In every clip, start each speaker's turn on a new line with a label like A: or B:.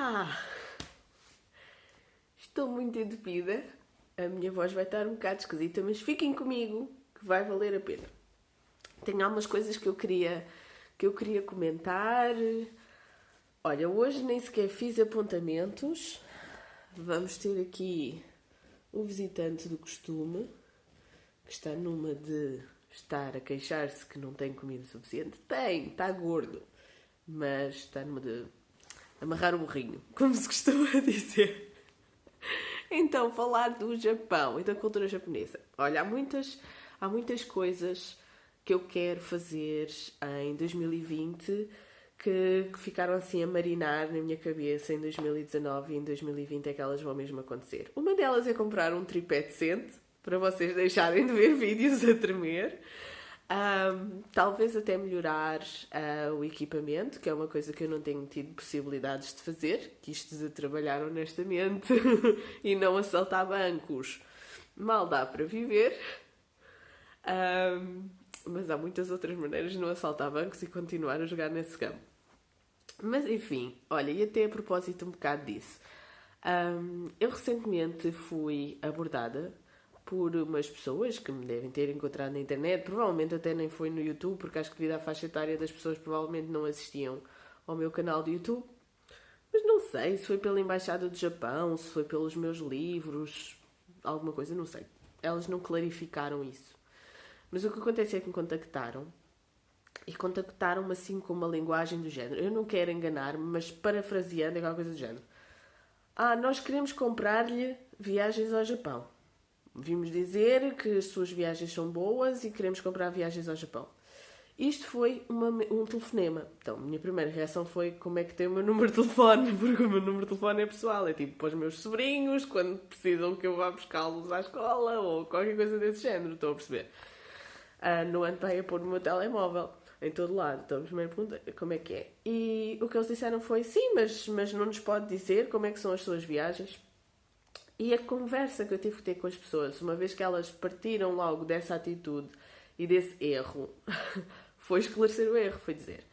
A: Olá! Estou muito entupida. A minha voz vai estar um bocado esquisita, mas fiquem comigo que vai valer a pena. Tenho algumas coisas que eu queria comentar. Olha, hoje nem sequer fiz apontamentos. Vamos ter aqui o visitante do costume, que está numa de estar a queixar-se que não tem comida suficiente. Tem, está gordo, mas está numa de amarrar o burrinho, como se costuma dizer. Então, falar do Japão e da cultura japonesa. Olha, há muitas coisas que eu quero fazer em 2020 que ficaram assim a marinar na minha cabeça em 2019 e em 2020 é que elas vão mesmo acontecer. Uma delas é comprar um tripé decente para vocês deixarem de ver vídeos a tremer. Talvez até melhorar o equipamento, que é uma coisa que eu não tenho tido possibilidades de fazer, que isto de trabalhar honestamente e não assaltar bancos mal dá para viver. Mas há muitas outras maneiras de não assaltar bancos e continuar a jogar nesse campo. Mas enfim, olha, e até a propósito um bocado disso. Eu recentemente fui abordada por umas pessoas que me devem ter encontrado na internet, provavelmente até nem foi no YouTube, porque acho que devido à faixa etária das pessoas provavelmente não assistiam ao meu canal do YouTube. Mas não sei se foi pela Embaixada do Japão, se foi pelos meus livros, alguma coisa, não sei. Elas não clarificaram isso. Mas o que acontece é que me contactaram e contactaram-me assim com uma linguagem do género. Eu não quero enganar-me, mas parafraseando é aquela coisa do género. Nós queremos comprar-lhe viagens ao Japão. Vimos dizer que as suas viagens são boas e queremos comprar viagens ao Japão. Isto foi um telefonema. Então, a minha primeira reação foi como é que tem o meu número de telefone? Porque o meu número de telefone é pessoal. É tipo para os meus sobrinhos, quando precisam que eu vá buscá-los à escola ou qualquer coisa desse género. Estão a perceber? Não ando para aí a pôr no meu telemóvel em todo lado. Então, a primeira pergunta como é que é? E o que eles disseram foi sim, mas não nos pode dizer como é que são as suas viagens. E a conversa que eu tive que ter com as pessoas, uma vez que elas partiram logo dessa atitude e desse erro, foi esclarecer o erro, foi dizer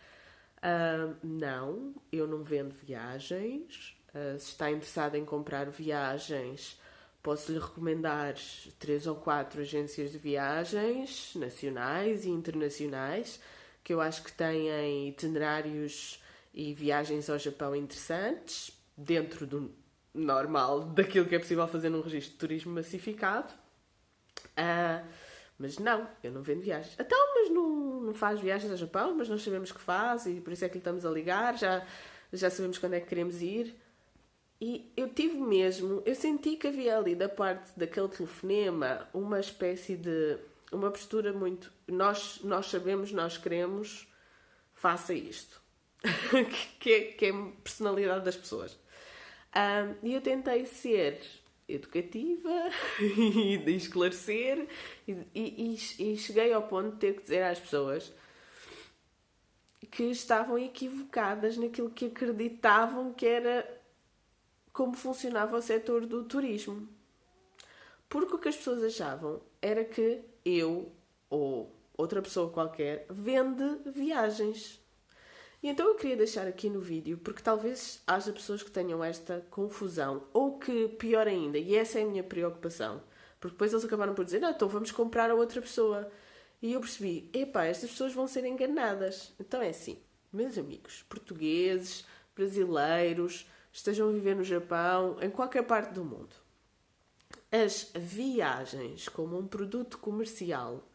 A: não, eu não vendo viagens, se está interessado em comprar viagens, posso-lhe recomendar 3 ou 4 agências de viagens, nacionais e internacionais, que eu acho que têm itinerários e viagens ao Japão interessantes, dentro do normal daquilo que é possível fazer num registro de turismo massificado. Mas não, eu não vendo viagens. Então, mas não faz viagens ao Japão, mas nós sabemos que faz e por isso é que lhe estamos a ligar, já sabemos quando é que queremos ir. E eu senti que havia ali da parte daquele telefonema uma espécie de, uma postura muito, nós sabemos, nós queremos, faça isto. que é a personalidade das pessoas. E eu tentei ser educativa e de esclarecer e cheguei ao ponto de ter que dizer às pessoas que estavam equivocadas naquilo que acreditavam que era como funcionava o setor do turismo. Porque o que as pessoas achavam era que eu ou outra pessoa qualquer vende viagens. E então eu queria deixar aqui no vídeo, porque talvez haja pessoas que tenham esta confusão, ou que, pior ainda, e essa é a minha preocupação, porque depois eles acabaram por dizer, não, então vamos comprar a outra pessoa. E eu percebi, estas pessoas vão ser enganadas. Então é assim, meus amigos, portugueses, brasileiros, estejam a viver no Japão, em qualquer parte do mundo. As viagens como um produto comercial,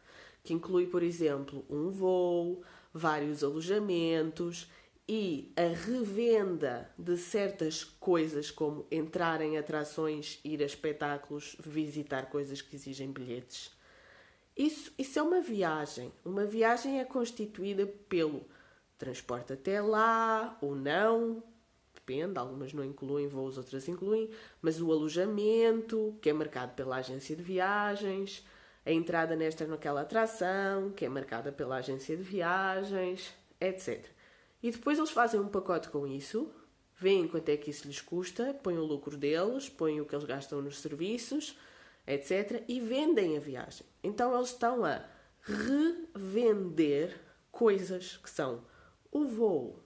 A: que inclui, por exemplo, um voo, vários alojamentos e a revenda de certas coisas como entrar em atrações, ir a espetáculos, visitar coisas que exigem bilhetes. Isso é uma viagem. Uma viagem é constituída pelo transporte até lá ou não, depende, algumas não incluem voos, outras incluem, mas o alojamento, que é marcado pela agência de viagens, a entrada nesta ou naquela atração, que é marcada pela agência de viagens, etc. E depois eles fazem um pacote com isso, veem quanto é que isso lhes custa, põem o lucro deles, põem o que eles gastam nos serviços, etc. E vendem a viagem. Então eles estão a revender coisas que são o voo,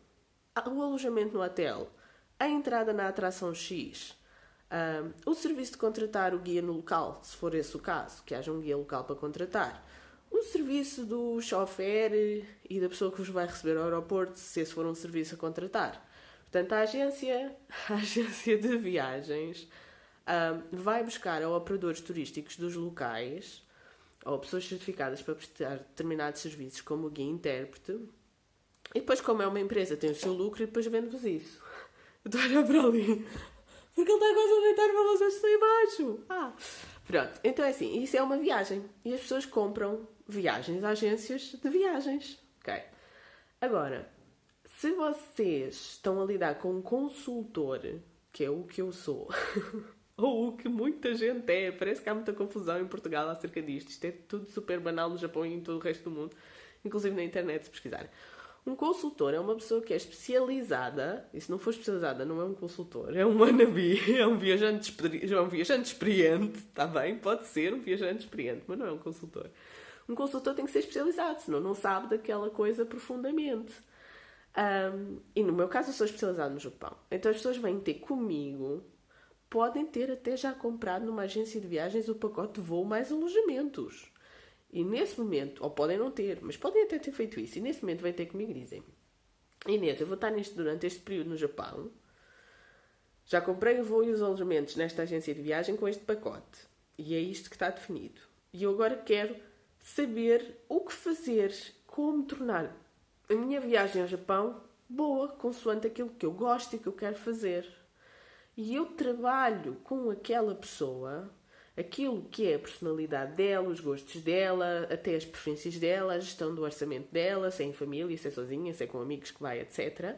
A: o alojamento no hotel, a entrada na atração X, o serviço de contratar o guia no local, se for esse o caso, que haja um guia local para contratar, o serviço do chofer e da pessoa que vos vai receber ao aeroporto, se esse for um serviço a contratar. Portanto, a agência de viagens vai buscar a operadores turísticos dos locais ou pessoas certificadas para prestar determinados serviços, como o guia intérprete, e depois, como é uma empresa, tem o seu lucro e depois vende-vos isso. Eu estou a olhar para ali, porque ele está quase a deitar balanças lá embaixo. Pronto, então é assim, isso é uma viagem, e as pessoas compram viagens a agências de viagens, ok? Agora, se vocês estão a lidar com um consultor, que é o que eu sou, ou o que muita gente é, parece que há muita confusão em Portugal acerca disto, isto é tudo super banal no Japão e em todo o resto do mundo, inclusive na internet, se pesquisarem. Um consultor é uma pessoa que é especializada, e se não for especializada não é um consultor, é um wannabe, é um viajante experiente, está bem? Pode ser um viajante experiente, mas não é um consultor. Um consultor tem que ser especializado, senão não sabe daquela coisa profundamente. E no meu caso eu sou especializada no Japão. Então as pessoas vêm ter comigo, podem ter até já comprado numa agência de viagens o pacote de voo mais alojamentos. E nesse momento, ou podem não ter, mas podem até ter feito isso. E nesse momento vêm ter comigo e dizem: Inês, eu vou estar durante este período no Japão. Já comprei o voo e os alojamentos nesta agência de viagem com este pacote. E é isto que está definido. E eu agora quero saber o que fazer, como tornar a minha viagem ao Japão boa, consoante aquilo que eu gosto e que eu quero fazer. E eu trabalho com aquela pessoa aquilo que é a personalidade dela, os gostos dela, até as preferências dela, a gestão do orçamento dela, se é em família, se é sozinha, se é com amigos que vai, etc.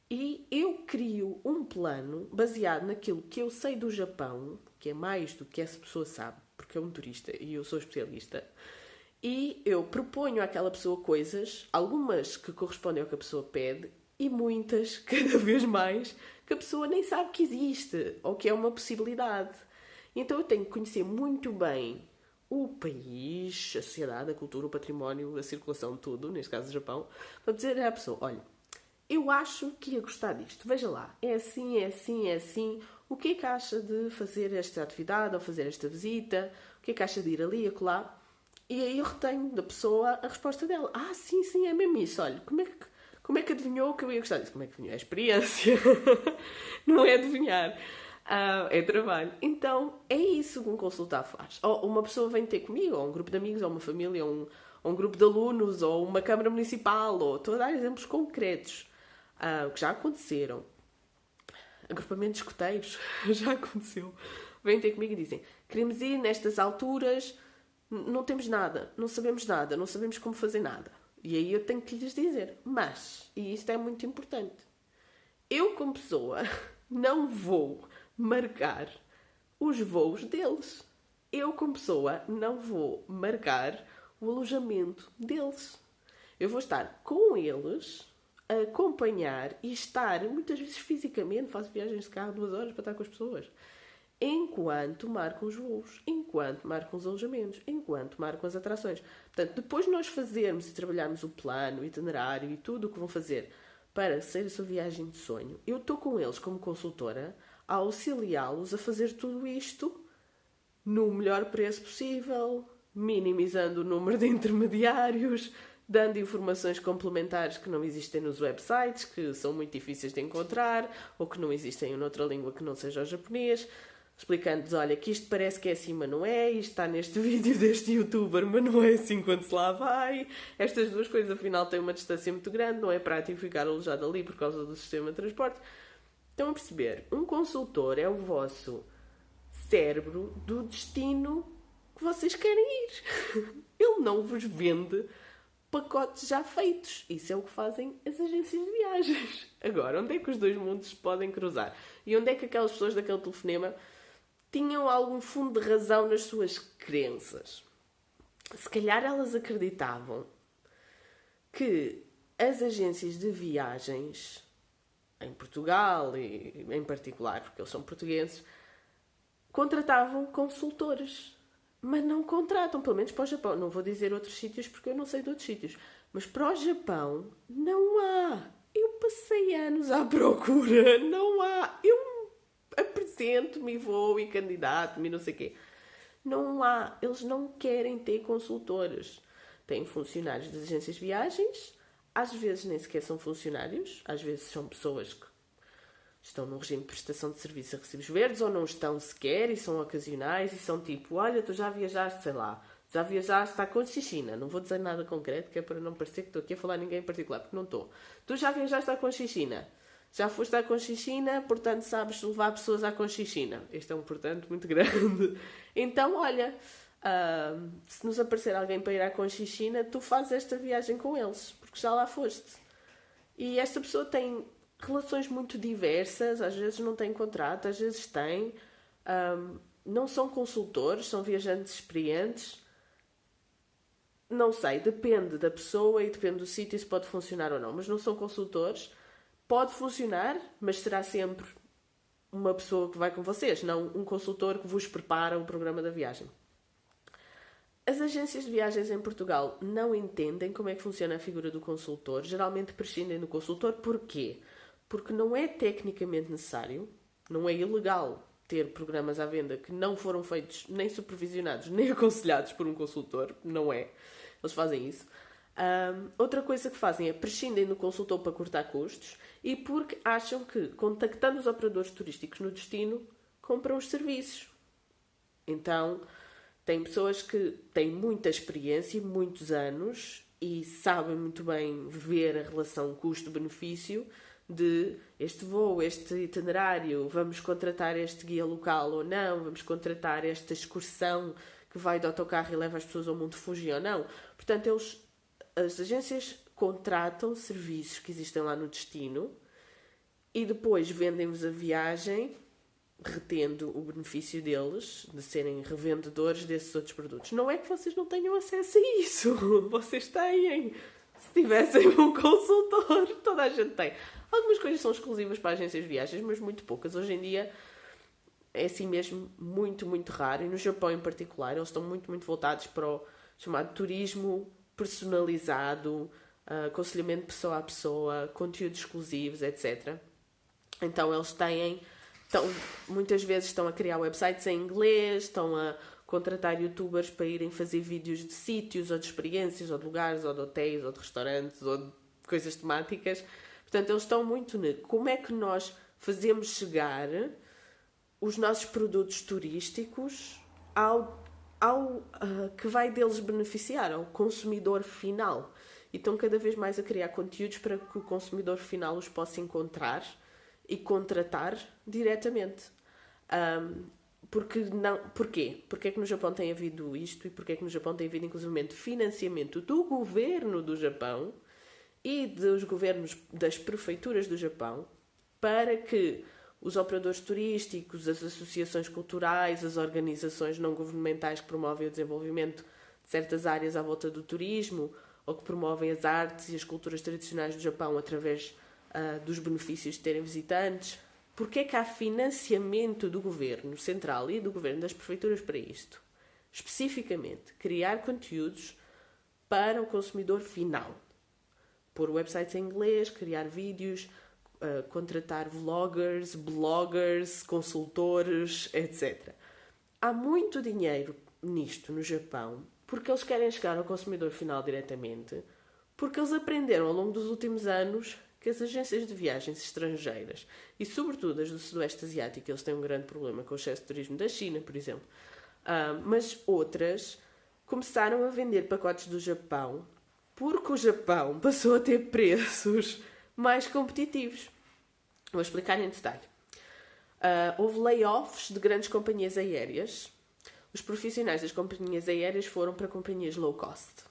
A: E eu crio um plano baseado naquilo que eu sei do Japão, que é mais do que essa pessoa sabe, porque é um turista e eu sou especialista, e eu proponho àquela pessoa coisas, algumas que correspondem ao que a pessoa pede, e muitas, cada vez mais, que a pessoa nem sabe que existe, ou que é uma possibilidade. Então eu tenho que conhecer muito bem o país, a sociedade, a cultura, o património, a circulação, tudo, neste caso o Japão, para dizer à pessoa: olha, eu acho que ia gostar disto, veja lá, é assim, é assim, é assim, o que é que acha de fazer esta atividade ou fazer esta visita, o que é que acha de ir ali, acolá? E aí eu retenho da pessoa a resposta dela: sim, sim, é mesmo isso, olha, como é que adivinhou que eu ia gostar disso? Como é que adivinhou? É experiência, não é adivinhar. É trabalho. Então, é isso que um consultor faz. Ou uma pessoa vem ter comigo, ou um grupo de amigos, ou uma família, ou um grupo de alunos, ou uma câmara municipal, ou estou a dar exemplos concretos que já aconteceram. Agrupamentos escoteiros, já aconteceu. Vêm ter comigo e dizem: queremos ir nestas alturas, não temos nada, não sabemos como fazer nada. E aí eu tenho que lhes dizer: mas, e isto é muito importante, eu como pessoa não vou marcar os voos deles. Eu, como pessoa, não vou marcar o alojamento deles. Eu vou estar com eles, a acompanhar e estar, muitas vezes fisicamente, faço viagens de carro 2 horas para estar com as pessoas, enquanto marcam os voos, enquanto marcam os alojamentos, enquanto marcam as atrações. Portanto, depois de nós fazermos e trabalharmos o plano, o itinerário e tudo o que vão fazer para ser a sua viagem de sonho, eu estou com eles como consultora a auxiliá-los a fazer tudo isto no melhor preço possível, minimizando o número de intermediários, dando informações complementares que não existem nos websites, que são muito difíceis de encontrar, ou que não existem em outra língua que não seja o japonês, explicando-lhes: olha, que isto parece que é assim, mas não é, isto está neste vídeo deste youtuber, mas não é assim quando se lá vai, estas duas coisas afinal têm uma distância muito grande, não é prático ficar alojado ali por causa do sistema de transporte. Estão a perceber? Um consultor é o vosso cérebro do destino que vocês querem ir. Ele não vos vende pacotes já feitos. Isso é o que fazem as agências de viagens. Agora, onde é que os dois mundos se podem cruzar? E onde é que aquelas pessoas daquele telefonema tinham algum fundo de razão nas suas crenças? Se calhar elas acreditavam que as agências de viagens em Portugal, e em particular porque eles são portugueses, contratavam consultores. Mas não contratam, pelo menos para o Japão. Não vou dizer outros sítios porque eu não sei de outros sítios. Mas para o Japão não há. Eu passei anos à procura. Não há. Eu apresento-me e vou e candidato-me e não sei o quê. Não há. Eles não querem ter consultores. Têm funcionários das agências de viagens. Às vezes nem sequer são funcionários. Às vezes são pessoas que estão num regime de prestação de serviço a recibos verdes ou não estão sequer e são ocasionais e são tipo, olha, tu já viajaste, sei lá, já viajaste à Conchichina. Não vou dizer nada concreto, que é para não parecer que estou aqui a falar a ninguém em particular, porque não estou. Tu já viajaste à Conchichina. Já foste à Conchichina, portanto sabes levar pessoas à Conchichina. Este é um portanto muito grande. Então, olha, se nos aparecer alguém para ir à Conchichina, tu fazes esta viagem com eles, porque já lá foste. E esta pessoa tem relações muito diversas, às vezes não tem contrato, às vezes tem. Não são consultores, são viajantes experientes. Não sei, depende da pessoa e depende do sítio se pode funcionar ou não, mas não são consultores. Pode funcionar, mas será sempre uma pessoa que vai com vocês, não um consultor que vos prepara o programa da viagem. As agências de viagens em Portugal não entendem como é que funciona a figura do consultor, geralmente prescindem do consultor. Porquê? Porque não é tecnicamente necessário, não é ilegal ter programas à venda que não foram feitos, nem supervisionados, nem aconselhados por um consultor, não é. Eles fazem isso. Outra coisa que fazem é prescindem do consultor para cortar custos e porque acham que, contactando os operadores turísticos no destino, compram os serviços. Então, tem pessoas que têm muita experiência, muitos anos, e sabem muito bem ver a relação custo-benefício de este voo, este itinerário, vamos contratar este guia local ou não, vamos contratar esta excursão que vai de autocarro e leva as pessoas ao Monte Fuji ou não. Portanto, as agências contratam serviços que existem lá no destino e depois vendem-vos a viagem, retendo o benefício deles de serem revendedores desses outros produtos. Não é que vocês não tenham acesso a isso. Vocês têm. Se tivessem um consultor, toda a gente tem. Algumas coisas são exclusivas para agências de viagens, mas muito poucas. Hoje em dia é assim mesmo muito, muito raro. E no Japão em particular, eles estão muito, muito voltados para o chamado turismo personalizado, aconselhamento pessoa a pessoa, conteúdos exclusivos, etc. Então eles têm... muitas vezes estão a criar websites em inglês, estão a contratar youtubers para irem fazer vídeos de sítios, ou de experiências, ou de lugares, ou de hotéis, ou de restaurantes, ou de coisas temáticas. Portanto, eles estão muito como é que nós fazemos chegar os nossos produtos turísticos ao que vai deles beneficiar, ao consumidor final. E estão cada vez mais a criar conteúdos para que o consumidor final os possa encontrar e contratar diretamente. Porquê? Porquê é que no Japão tem havido isto e porquê é que no Japão tem havido inclusive financiamento do governo do Japão e dos governos das prefeituras do Japão para que os operadores turísticos, as associações culturais, as organizações não governamentais que promovem o desenvolvimento de certas áreas à volta do turismo ou que promovem as artes e as culturas tradicionais do Japão através dos benefícios de terem visitantes. Porquê é que há financiamento do governo central e do governo das prefeituras para isto? Especificamente, criar conteúdos para o consumidor final. Pôr websites em inglês, criar vídeos, contratar vloggers, bloggers, consultores, etc. Há muito dinheiro nisto no Japão porque eles querem chegar ao consumidor final diretamente, porque eles aprenderam ao longo dos últimos anos que as agências de viagens estrangeiras, e sobretudo as do Sudoeste Asiático, eles têm um grande problema com o excesso de turismo da China, por exemplo, mas outras começaram a vender pacotes do Japão porque o Japão passou a ter preços mais competitivos. Vou explicar em detalhe. Houve layoffs de grandes companhias aéreas. Os profissionais das companhias aéreas foram para companhias low cost.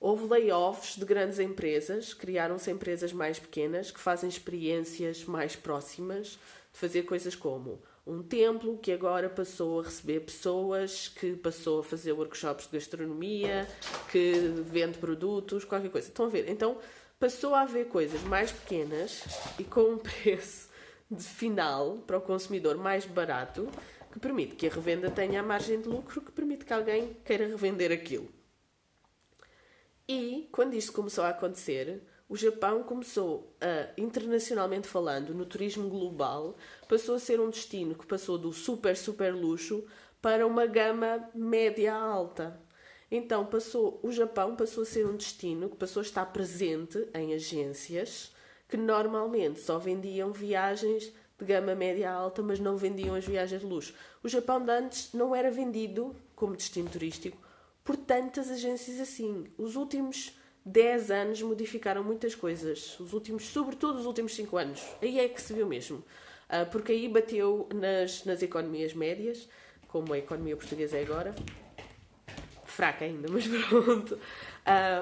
A: Houve layoffs de grandes empresas, criaram-se empresas mais pequenas que fazem experiências mais próximas, de fazer coisas como um templo que agora passou a receber pessoas, que passou a fazer workshops de gastronomia, que vende produtos, qualquer coisa. Estão a ver? Então, passou a haver coisas mais pequenas e com um preço de final para o consumidor mais barato, que permite que a revenda tenha a margem de lucro, que permite que alguém queira revender aquilo. E, quando isto começou a acontecer, o Japão começou a, internacionalmente falando, no turismo global, passou a ser um destino que passou do super, super luxo para uma gama média alta. Então o Japão passou a ser um destino que passou a estar presente em agências que normalmente só vendiam viagens de gama média alta, mas não vendiam as viagens de luxo. O Japão de antes não era vendido como destino turístico por tantas agências assim. Os últimos 10 anos modificaram muitas coisas. Sobretudo os últimos 5 anos. Aí é que se viu mesmo. Porque aí bateu nas economias médias, como a economia portuguesa é agora. Fraca ainda, mas pronto.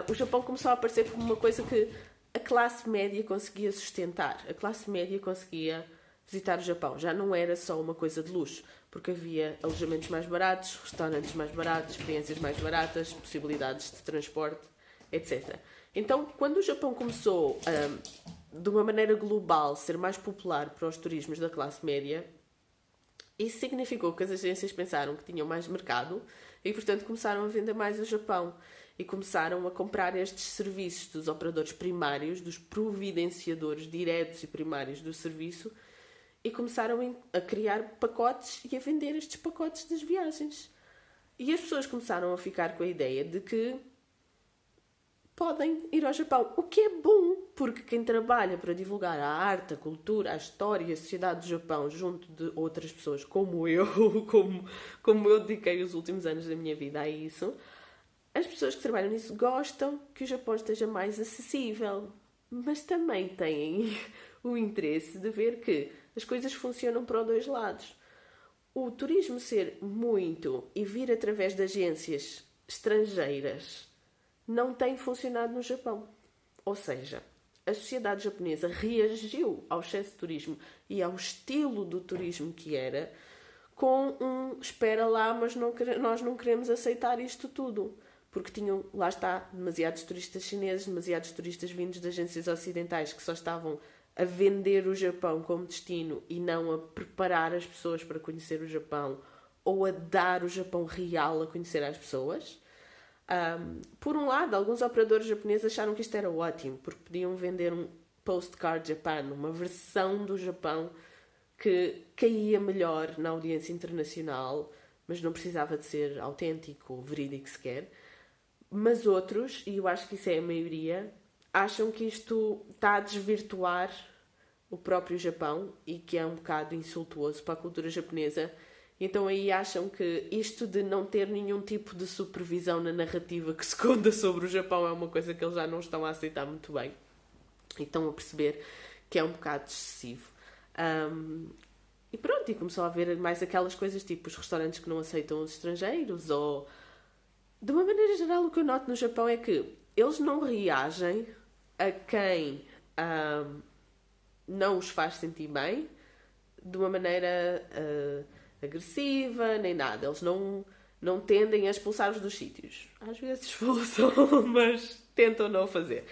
A: O Japão começou a aparecer como uma coisa que a classe média conseguia sustentar. A classe média conseguia visitar o Japão. Já não era só uma coisa de luxo, porque havia alojamentos mais baratos, restaurantes mais baratos, experiências mais baratas, possibilidades de transporte, etc. Então, quando o Japão começou de uma maneira global, ser mais popular para os turismos da classe média, isso significou que as agências pensaram que tinham mais mercado e, portanto, começaram a vender mais ao Japão e começaram a comprar estes serviços dos operadores primários, dos providenciadores diretos e primários do serviço, e começaram a criar pacotes e a vender estes pacotes das viagens. E as pessoas começaram a ficar com a ideia de que podem ir ao Japão, o que é bom, porque quem trabalha para divulgar a arte, a cultura, a história e a sociedade do Japão junto de outras pessoas como eu, como eu dediquei os últimos anos da minha vida a isso, as pessoas que trabalham nisso gostam que o Japão esteja mais acessível, mas também têm o interesse de ver que as coisas funcionam para os dois lados. O turismo ser muito e vir através de agências estrangeiras não tem funcionado no Japão. Ou seja, a sociedade japonesa reagiu ao excesso de turismo e ao estilo do turismo que era com espera lá, mas nós não queremos aceitar isto tudo. Porque tinham, lá está, demasiados turistas chineses, demasiados turistas vindos de agências ocidentais que só estavam a vender o Japão como destino e não a preparar as pessoas para conhecer o Japão ou a dar o Japão real a conhecer às pessoas. Por um lado, alguns operadores japoneses acharam que isto era ótimo, porque podiam vender um postcard Japan, uma versão do Japão que caía melhor na audiência internacional, mas não precisava de ser autêntico ou verídico sequer. Mas outros, e eu acho que isso é a maioria, acham que isto está a desvirtuar o próprio Japão e que é um bocado insultuoso para a cultura japonesa. Então aí acham que isto de não ter nenhum tipo de supervisão na narrativa que se conta sobre o Japão é uma coisa que eles já não estão a aceitar muito bem. E estão a perceber que é um bocado excessivo. E pronto, e começou a haver mais aquelas coisas tipo os restaurantes que não aceitam os estrangeiros ou... De uma maneira geral, o que eu noto no Japão é que eles não reagem a quem não os faz sentir bem de uma maneira agressiva, nem nada. Eles não tendem a expulsar-os dos sítios. Às vezes expulsam, mas tentam não fazer.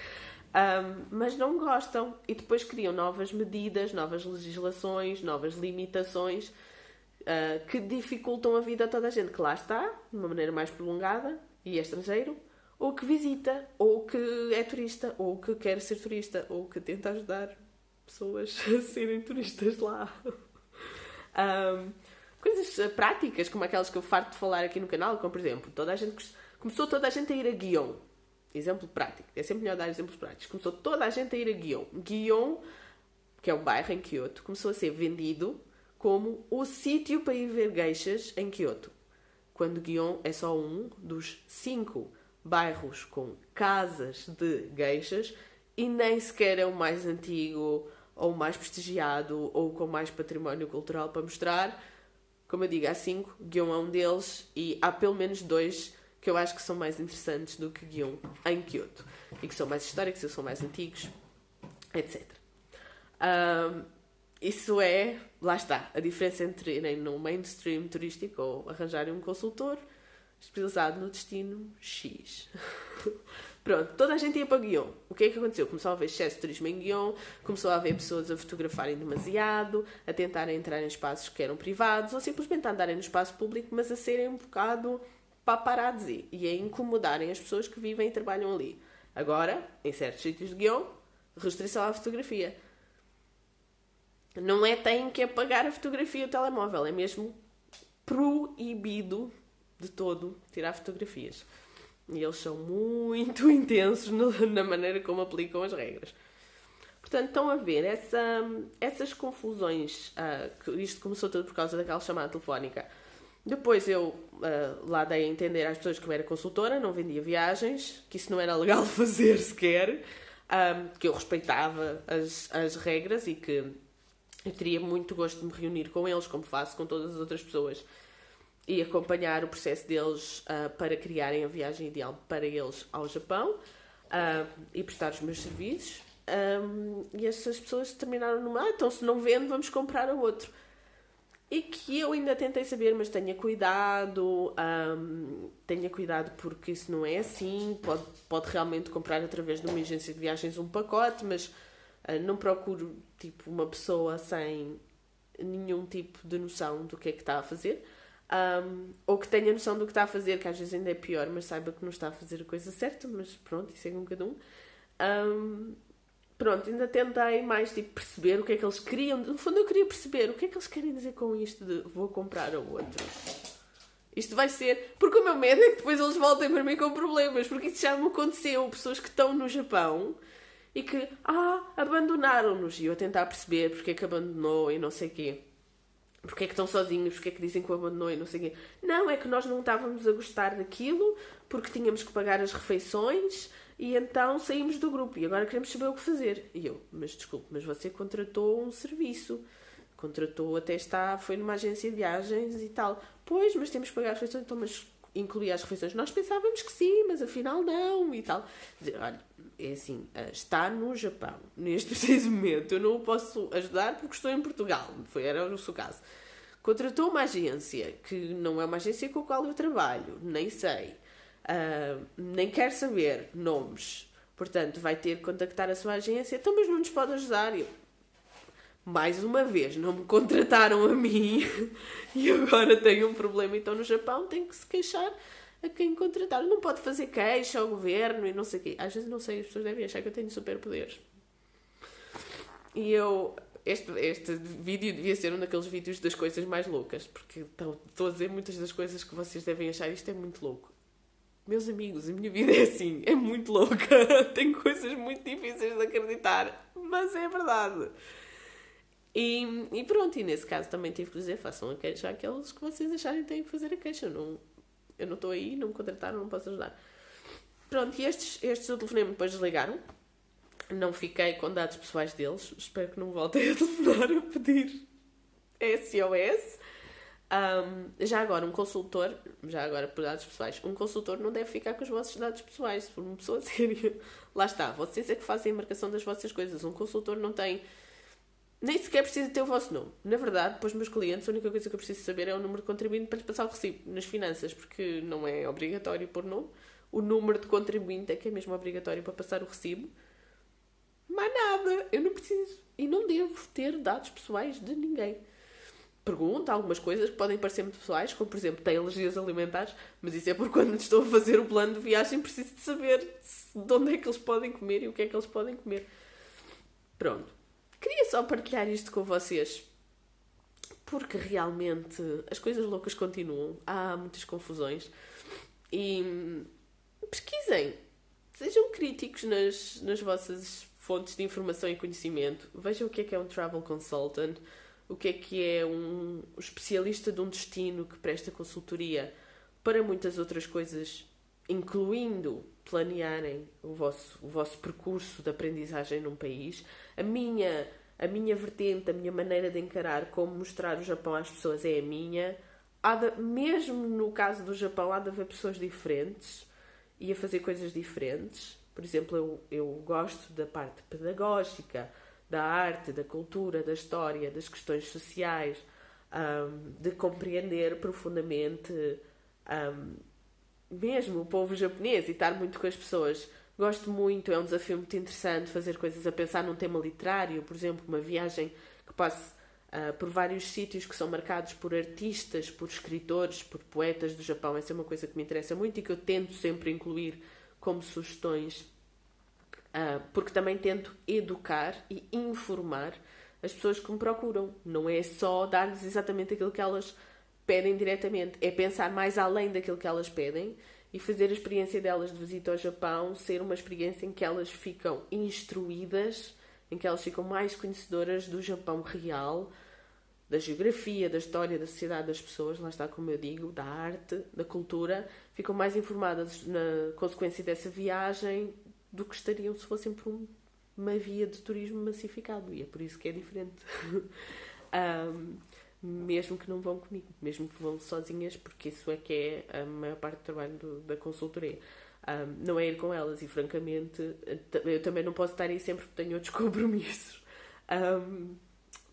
A: Mas não gostam. E depois criam novas medidas, novas legislações, novas limitações que dificultam a vida a toda a gente que lá está, de uma maneira mais prolongada, e é estrangeiro, ou que visita, ou que é turista, ou que quer ser turista, ou que tenta ajudar pessoas a serem turistas lá. Coisas práticas, como aquelas que eu farto de falar aqui no canal, como por exemplo, começou toda a gente a ir a Gion. Exemplo prático. É sempre melhor dar exemplos práticos. Começou toda a gente a ir a Gion. Gion, que é um bairro em Kyoto, começou a ser vendido como o sítio para ir ver geishas em Kyoto. Quando Gion é só um dos 5 bairros com casas de geishas e nem sequer é o mais antigo ou o mais prestigiado ou com mais património cultural para mostrar. Como eu digo, há 5, Gion é um deles e há pelo menos 2 que eu acho que são mais interessantes do que Gion em Kyoto e que são mais históricos e são mais antigos, etc. Isso é, lá está, a diferença entre irem no mainstream turístico ou arranjarem um consultor especializado no destino X. Pronto, toda a gente ia para Gion. O que é que aconteceu? Começou a haver excesso de turismo em Gion, começou a haver pessoas a fotografarem demasiado, a tentarem entrar em espaços que eram privados ou simplesmente a andarem no espaço público, mas a serem um bocado paparazzi e a incomodarem as pessoas que vivem e trabalham ali. Agora, em certos sítios de Gion, restrição à fotografia. Não é têm que apagar a fotografia do telemóvel, é mesmo proibido de todo tirar fotografias. E eles são muito intensos na maneira como aplicam as regras. Portanto, estão a ver essas confusões. Isto começou tudo por causa daquela chamada telefónica. Depois eu lá dei a entender às pessoas que eu era consultora, não vendia viagens, que isso não era legal fazer sequer, que eu respeitava as regras e que eu teria muito gosto de me reunir com eles, como faço com todas as outras pessoas, e acompanhar o processo deles para criarem a viagem ideal para eles ao Japão e prestar os meus serviços. E essas pessoas terminaram numa, então se não vende, vamos comprar a outro. E que eu ainda tentei saber, mas tenha cuidado porque isso não é assim. Pode realmente comprar através de uma agência de viagens um pacote, mas não procuro tipo, uma pessoa sem nenhum tipo de noção do que é que está a fazer. Ou que tenha noção do que está a fazer, que às vezes ainda é pior, mas saiba que não está a fazer a coisa certa, mas pronto, isso é com cada um. Pronto, ainda tentei mais tipo, perceber o que é que eles queriam. No fundo, eu queria perceber o que é que eles querem dizer com isto de vou comprar a outro. Isto vai ser... Porque o meu medo é que depois eles voltem para mim com problemas, porque isso já me aconteceu. Pessoas que estão no Japão e que, abandonaram-nos. E eu a tentar perceber porque é que abandonou e não sei o quê. Porque é que estão sozinhos, porque é que dizem que o abandonou e não sei o quê. Não, é que nós não estávamos a gostar daquilo porque tínhamos que pagar as refeições e então saímos do grupo e agora queremos saber o que fazer. E eu, mas desculpe, mas você contratou um serviço. Contratou, foi numa agência de viagens e tal. Pois, mas temos que pagar as refeições, então, mas incluía as refeições. Nós pensávamos que sim, mas afinal não e tal. Dizer, olha, é assim, está no Japão, neste preciso momento. Eu não o posso ajudar porque estou em Portugal. Era o seu caso. Contratou uma agência, que não é uma agência com a qual eu trabalho, nem sei. Nem quero saber nomes. Portanto, vai ter que contactar a sua agência. Então, mas não nos pode ajudar? Eu, mais uma vez, não me contrataram a mim e agora tenho um problema. Então, no Japão, tenho que se queixar a quem contratar. Não pode fazer queixa ao governo e não sei o quê. Às vezes, não sei, as pessoas devem achar que eu tenho superpoderes. E eu... Este vídeo devia ser um daqueles vídeos das coisas mais loucas, porque estou a dizer muitas das coisas que vocês devem achar. Isto é muito louco. Meus amigos, a minha vida é assim, é muito louca. Tem coisas muito difíceis de acreditar, mas é verdade. E pronto, e nesse caso também tive que dizer, façam a queixa àqueles que vocês acharem que têm que fazer a queixa. Eu não estou aí, não me contrataram, não posso ajudar. Pronto, e estes eu telefonei-me, depois desligaram. Não fiquei com dados pessoais deles. Espero que não voltem a telefonar a pedir SOS. Já agora, um consultor, já agora por dados pessoais, um consultor não deve ficar com os vossos dados pessoais, se for uma pessoa séria. Lá está, vocês é que fazem a marcação das vossas coisas. Um consultor não tem, nem sequer precisa ter o vosso nome. Na verdade, para os meus clientes, a única coisa que eu preciso saber é o número de contribuinte para lhes passar o recibo nas finanças, porque não é obrigatório pôr nome. O número de contribuinte é que é mesmo obrigatório para passar o recibo. Mais nada, eu não preciso e não devo ter dados pessoais de ninguém. Pergunta algumas coisas que podem parecer muito pessoais, como por exemplo, tem alergias alimentares, mas isso é porque quando estou a fazer o plano de viagem preciso de saber de onde é que eles podem comer e o que é que eles podem comer. Pronto. Queria só partilhar isto com vocês, porque realmente as coisas loucas continuam, há muitas confusões e pesquisem, sejam críticos nas vossas fontes de informação e conhecimento, vejam o que é um travel consultant, o que é um especialista de um destino que presta consultoria para muitas outras coisas, incluindo planearem o vosso percurso de aprendizagem num país. A minha vertente, a minha maneira de encarar como mostrar o Japão às pessoas é a minha. Mesmo no caso do Japão, há de haver pessoas diferentes e a fazer coisas diferentes. Por exemplo, eu gosto da parte pedagógica, da arte, da cultura, da história, das questões sociais, de compreender profundamente mesmo o povo japonês e estar muito com as pessoas. Gosto muito, é um desafio muito interessante fazer coisas a pensar num tema literário, por exemplo, uma viagem que passe por vários sítios que são marcados por artistas, por escritores, por poetas do Japão. Essa é uma coisa que me interessa muito e que eu tento sempre incluir como sugestões Porque também tento educar e informar as pessoas que me procuram. Não é só dar-lhes exatamente aquilo que elas pedem diretamente. É pensar mais além daquilo que elas pedem e fazer a experiência delas de visita ao Japão ser uma experiência em que elas ficam instruídas, em que elas ficam mais conhecedoras do Japão real, da geografia, da história, da sociedade das pessoas, lá está como eu digo, da arte, da cultura, ficam mais informadas na consequência dessa viagem do que estariam se fossem por uma via de turismo massificado. E é por isso que é diferente. Mesmo que não vão comigo, mesmo que vão sozinhas, porque isso é que é a maior parte do trabalho da consultoria. Não é ir com elas e, francamente, eu também não posso estar aí sempre porque tenho outros compromissos.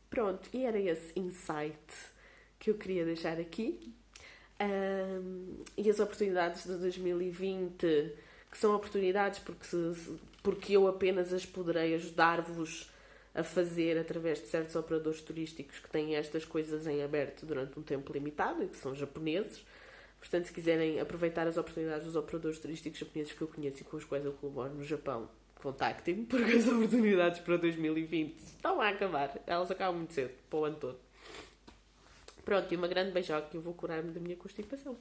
A: Pronto, e era esse insight que eu queria deixar aqui. E as oportunidades de 2020, que são oportunidades porque eu apenas as poderei ajudar-vos a fazer através de certos operadores turísticos que têm estas coisas em aberto durante um tempo limitado e que são japoneses. Portanto, se quiserem aproveitar as oportunidades dos operadores turísticos japoneses que eu conheço e com os quais eu colaboro no Japão, contactem-me, porque as oportunidades para 2020 estão a acabar. Elas acabam muito cedo, para o ano todo. Pronto, e uma grande beijoca e eu vou curar-me da minha constipação.